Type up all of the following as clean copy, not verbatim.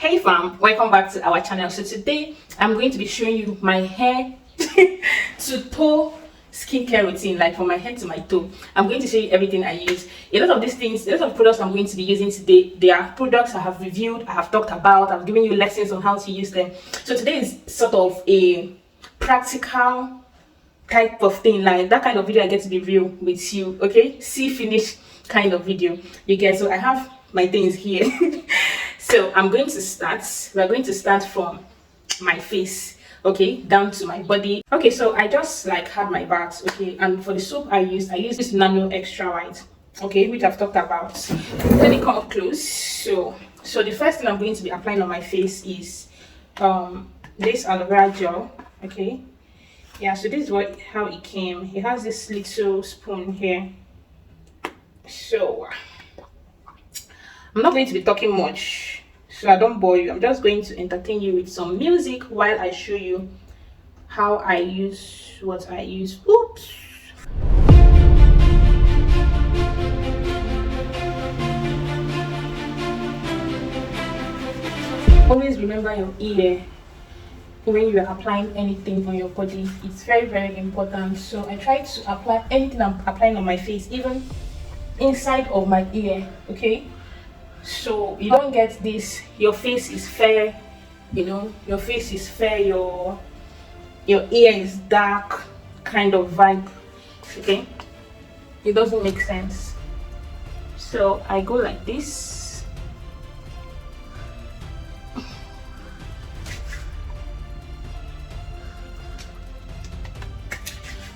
Hey fam, welcome back to our channel. So today I'm going to be showing you my hair to toe skincare routine, like from my head to my toe. I'm going to show you everything I use. A lot of these things, a lot of products I'm going to be using today, they are products I have reviewed, I have talked about, I've given you lessons on how to use them. So today is sort of a practical type of thing, like that kind of video I get to be real with you, okay? See finish kind of video you get. So I have my things here. So I'm going to start. We're going to start from my face, okay, down to my body. Okay, so I just like had my bath, okay, and for the soap I used this Nano Extra White, okay, which I've talked about. Let me come up close. So the first thing I'm going to be applying on my face is this aloe vera gel, okay. Yeah, so this is how it came. It has this little spoon here. So I'm not going to be talking much, so I don't bore you. I'm just going to entertain you with some music while I show you how I use what I use. Oops. Always remember your ear when you are applying anything on your body. It's very, very important. So I try to apply anything I'm applying on my face, even inside of my ear, okay? So you don't get this, your face is fair, you know, your face is fair, your ear is dark kind of vibe, okay? It doesn't make sense. So I go like this.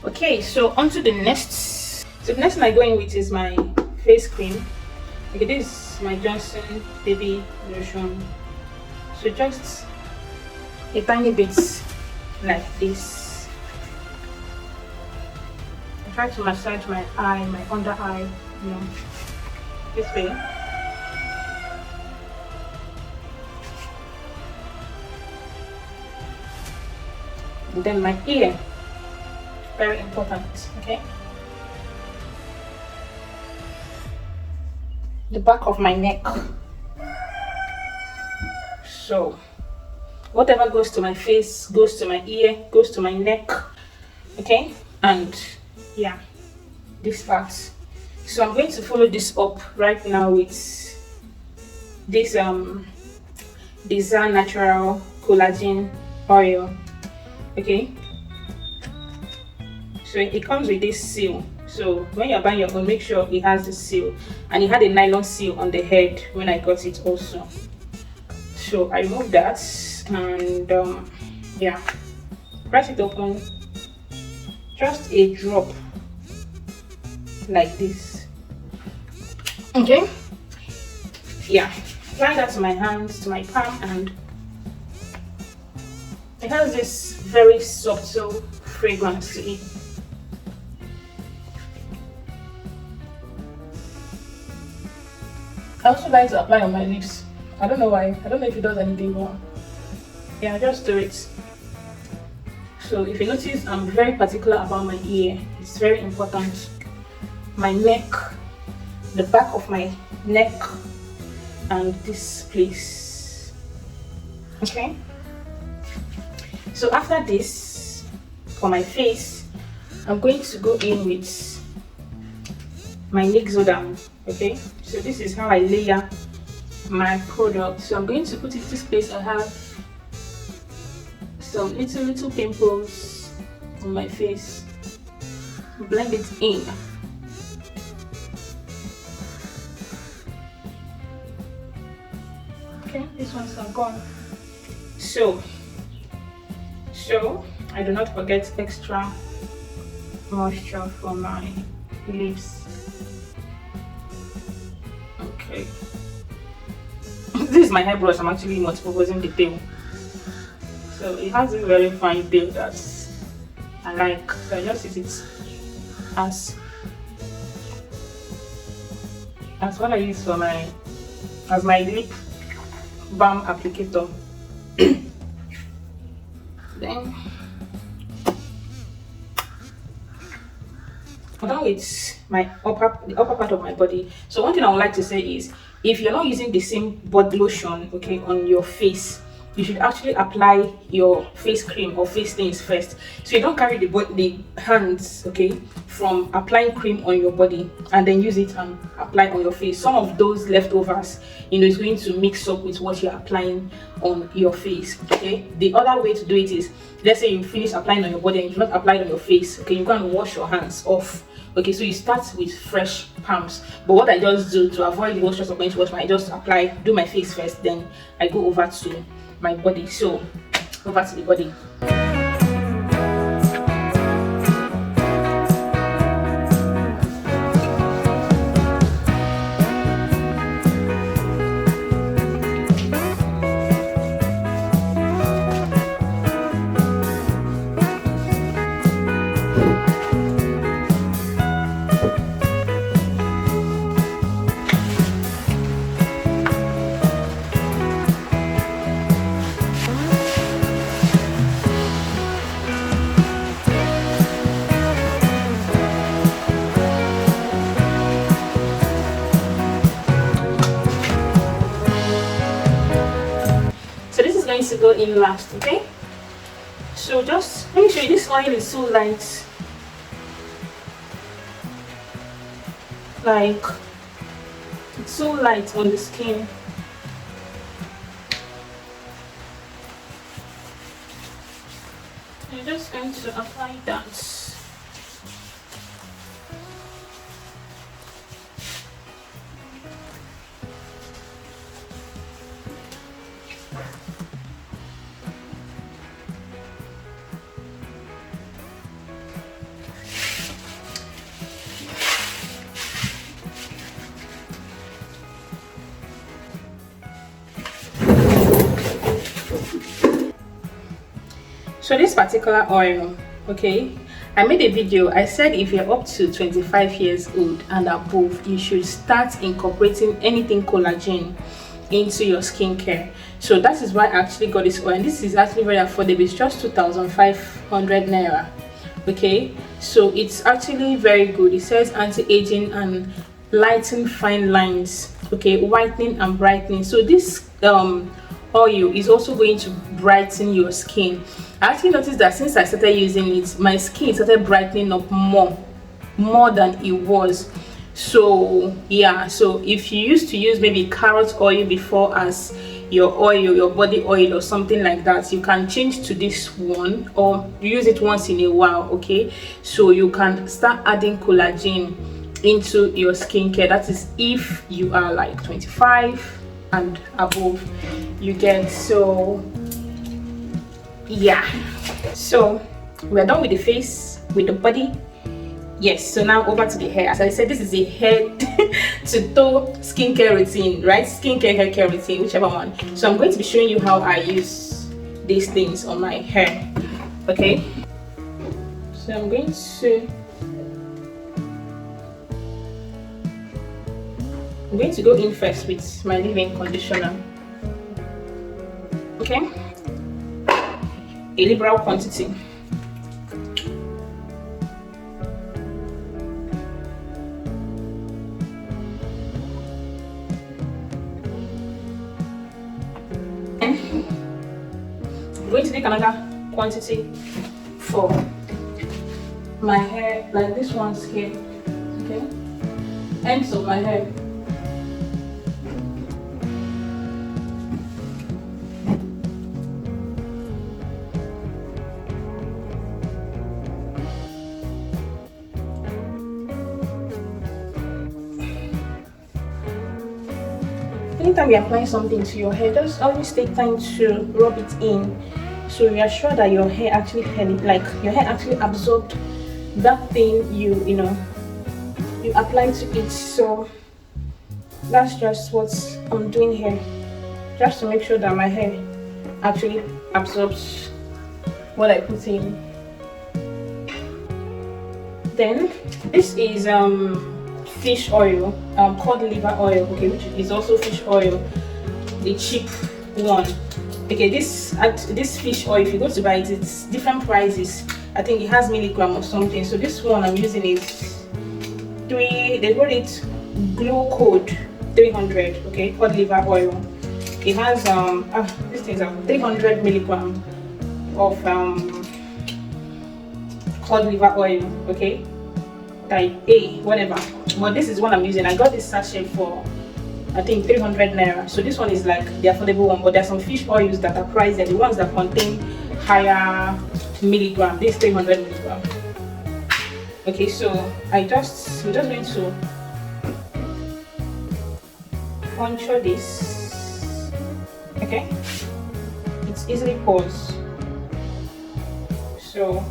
Okay, so onto the next. So the next thing I go in with is my face cream. Okay, this is my Johnson baby lotion. So just a tiny bit like this. I try to massage my eye, my under eye, you know, this way. And then my ear, very important, okay? The back of my neck. So whatever goes to my face goes to my ear, goes to my neck, okay? And yeah, this part. So I'm going to follow this up right now with this Disaar natural collagen oil, okay? So it comes with this seal. So when you're buying your own, make sure it has the seal, and it had a nylon seal on the head when I got it also. So I removed that and yeah, press it open, just a drop like this, okay. Yeah, apply that to my hands, to my palm, and it has this very subtle fragrance to it. I also like to apply on my lips. I don't know why. I don't know if it does anything wrong. Yeah, just do it. So if you notice, I'm very particular about my ear. It's very important. My neck, the back of my neck, and this place. Okay? So after this, for my face, I'm going to go in with my Nixoderm, okay? So this is how I layer my product. So I'm going to put it this place. I have some little pimples on my face. Blend it in. Okay, these ones are gone. So I do not forget extra moisture for my lips. Okay. This is my hairbrush. I'm actually not proposing the tail. So it has a very fine tail that I like. So I just use it as what I use for as my lip balm applicator. Then I'm done with the upper part of my body. So one thing I would like to say is, if you're not using the same body lotion, okay, on your face, you should actually apply your face cream or face things first, so you don't carry the hands, okay, from applying cream on your body and then use it and apply on your face. Some of those leftovers, you know, is going to mix up with what you're applying on your face. Okay, the other way to do it is, let's say you finish applying on your body and you do not apply it on your face, okay, you can wash your hands off. Okay, so you start with fresh palms. But what I just do to avoid the whole stress of going to wash, I just apply, do my face first, then I go over to my body. So over to the body. To go in last. Okay, so just let me show you, this oil is so light, like it's so light on the skin. I'm just going to apply that. So this particular oil, okay, I made a video. I said if you're up to 25 years old and above, you should start incorporating anything collagen into your skincare. So that is why I actually got this oil, and this is actually very affordable. It's just 2,500 naira. Okay, so it's actually very good. It says anti-aging and lighten fine lines, okay, whitening and brightening. So this oil is also going to brighten your skin. I actually noticed that since I started using it, my skin started brightening up more than it was. So yeah, so if you used to use maybe carrot oil before as your oil, your body oil or something like that, you can change to this one, or use it once in a while. Okay, so you can start adding collagen into your skincare. That is if you are like 25 and above, you get. So yeah, so we're done with the face, with the body. Yes, so now over to the hair. As I said, this is a head to toe skincare routine, right? Skincare, hair care routine, whichever one. So I'm going to be showing you how I use these things on my hair. Okay, so I'm going to go in first with my leave-in conditioner. Okay, a liberal quantity. I'm going to take another quantity for my hair, like this one's here. Okay, ends of my hair. Anytime you're applying something to your hair, just always take time to rub it in, so you are sure that your hair actually absorbed that thing you apply to it. So that's just what I'm doing here, just to make sure that my hair actually absorbs what I put in. Then this is fish oil, called liver oil, okay, which is also fish oil, the cheap one. Okay, this fish oil, if you go to buy it, it's different prices. I think it has milligram or something. So this one I'm using is they wrote it glow code 300, okay, cod liver oil. It has this thing is 300 milligram of cod liver oil, okay, type A, whatever. But this is what I'm using. I got this sachet for I think 300 naira. So this one is like the affordable one, but there's some fish oils that are priced, and the ones that contain higher milligram. This 300 milligram. Okay, so we're just going to puncture this. Okay, it's easily pours. So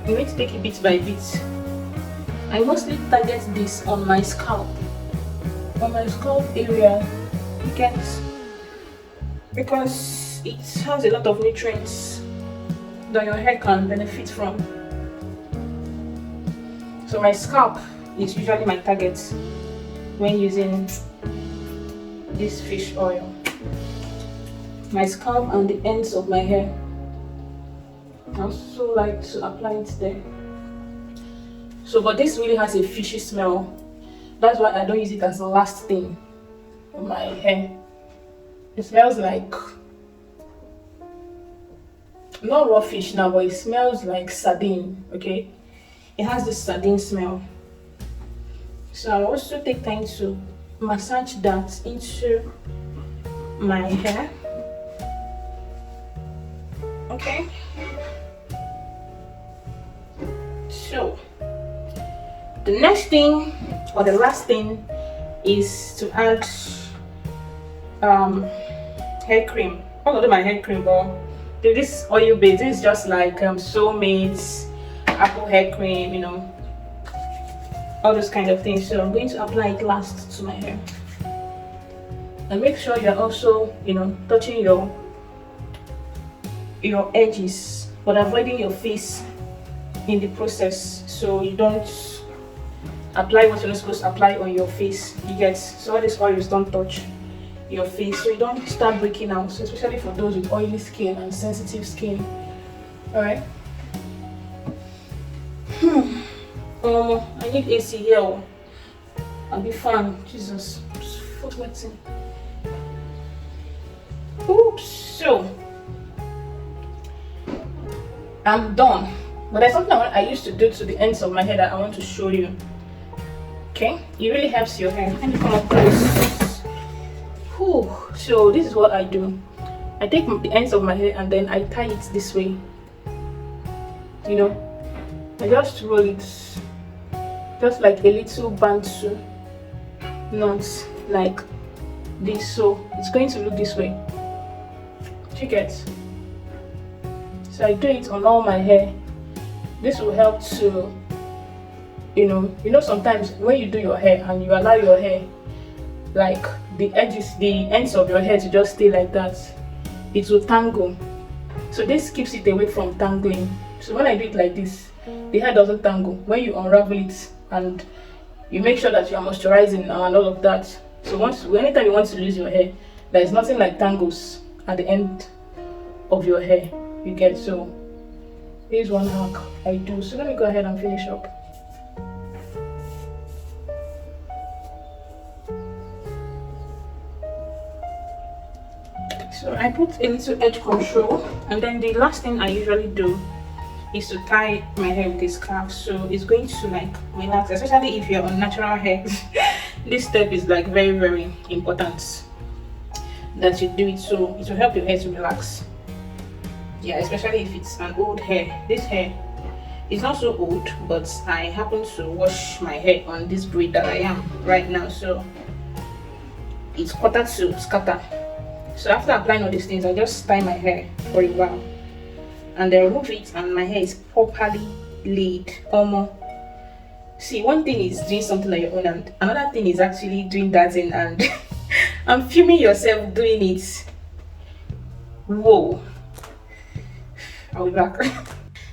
you need to take it bit by bit. I mostly target this on my scalp. On my scalp area, because it has a lot of nutrients that your hair can benefit from. So my scalp is usually my target when using this fish oil. My scalp and the ends of my hair. I also like to apply it there. So, but this really has a fishy smell. That's why I don't use it as the last thing on my hair. It smells like, not raw fish now, but it smells like sardine, okay? It has this sardine smell. So I also take time to massage that into my hair, okay? So the next thing, or the last thing, is to add hair cream. I'm gonna do my hair cream, but this oil base is just like soulmates, apple hair cream, you know, all those kind of things. So I'm going to apply it last to my hair, and make sure you're also, you know, touching your edges, but avoiding your face in the process, so you don't apply what you're not supposed to apply on your face. You get, so all these oils don't touch your face, so you don't start breaking out, so especially for those with oily skin and sensitive skin. All right. I need AC here. I'll be fine. Jesus, foot wetting. Oops. So I'm done. But there's something I used to do to the ends of my hair that I want to show you. Okay, it really helps your hair. Let me come up close. Whew. So this is what I do. I take the ends of my hair and then I tie it this way. You know, I just roll it, just like a little bantu knots, like this. So it's going to look this way. You get? So I do it on all my hair. This will help to, you know, sometimes when you do your hair and you allow your hair, like the ends of your hair to just stay like that, it will tangle. So this keeps it away from tangling. So when I do it like this, the hair doesn't tangle. When you unravel it and you make sure that you are moisturizing and all of that. So anytime you want to lose your hair, there is nothing like tangles at the end of your hair. You get? So here's one hack I do. So let me go ahead and finish up. So I put a little edge control, and then the last thing I usually do is to tie my hair with a scarf, so it's going to like relax, especially if you're on natural hair. This step is like very, very important that you do it, so it will help your hair to relax. Yeah, especially if it's an old hair. This hair is not so old, but I happen to wash my hair on this braid that I am right now, so it's quarter to scatter. So after applying all these things, I just tie my hair for a while and then remove it, and my hair is properly laid. See, one thing is doing something on your own, and another thing is actually doing that thing and I'm filming yourself doing it. Whoa, I'll be back.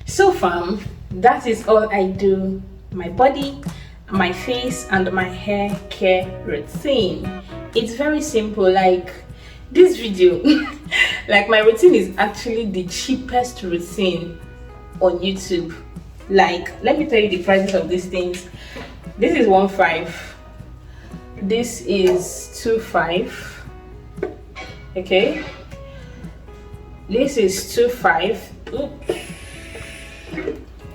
So fam, that is all I do. My body, my face, and my hair care routine. It's very simple. Like this video, like my routine is actually the cheapest routine on YouTube. Like, let me tell you the prices of these things. This is 1.5. this is 2.5. Okay, this is 2.5. Oops.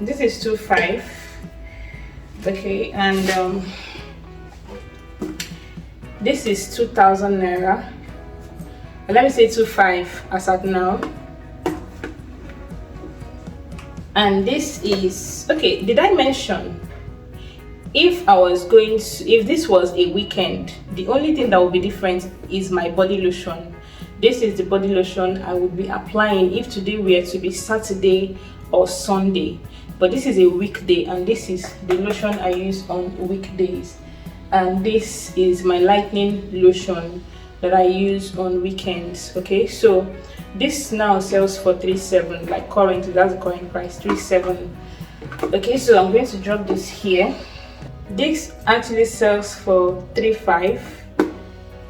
This is 2.5. Okay, and this is 2,000 naira. Let me say 2.5 as at now. And this is, okay, did I mention if this was a weekend, the only thing that would be different is my body lotion. This is the body lotion I would be applying if today were to be Saturday or Sunday, but this is a weekday, and this is the lotion I use on weekdays. And this is my lightning lotion that I use on weekends. Okay, so this now sells for 3.7, like currently, that's the current price, 3.7. Okay, so I'm going to drop this here. This actually sells for 3.5.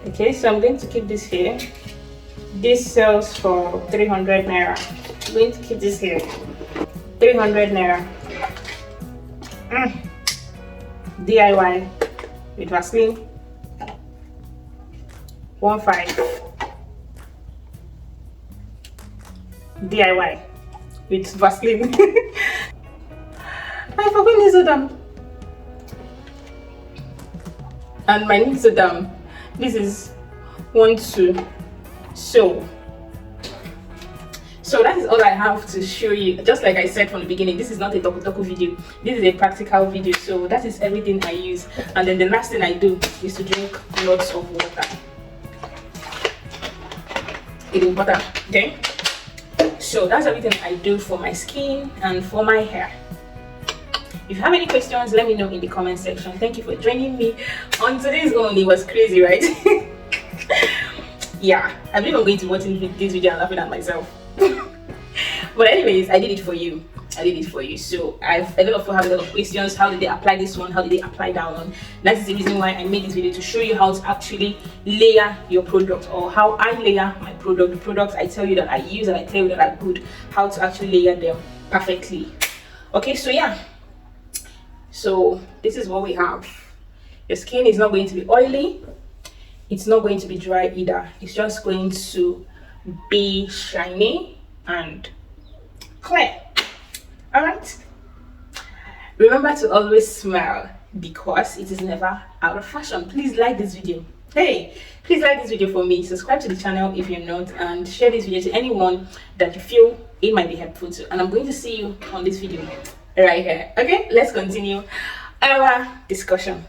Okay, so I'm going to keep this here. This sells for 300 naira. I'm going to keep this here. 300 naira. DIY with Vaseline. 1.5. DIY with Vaseline. I forgot Nixoderm. And my Nixoderm, this is 1.2. So that is all I have to show you. Just like I said from the beginning, this is not a toku video. This is a practical video. So that is everything I use. And then the last thing I do is to drink lots of water. It is water, okay? So that's everything I do for my skin and for my hair. If you have any questions, let me know in the comment section. Thank you for joining me on today's own. It was crazy, right? Yeah, I believe I'm going to watch this video and laughing at myself. But anyways, I did it for you. So a lot of people have a lot of questions. How did they apply this one? How did they apply that one? That is the reason why I made this video, to show you how to actually layer your product, or how I layer my product. The products I tell you that I use and I tell you that are good, how to actually layer them perfectly. Okay, so yeah, so this is what we have. Your skin is not going to be oily, it's not going to be dry either. It's just going to be shiny and clear. All right, remember to always smile, because it is never out of fashion. Please like this video. Hey, please like this video for me, subscribe to the channel if you're not, and share this video to anyone that you feel it might be helpful to. And I'm going to see you on this video right here. Okay, let's continue our discussion.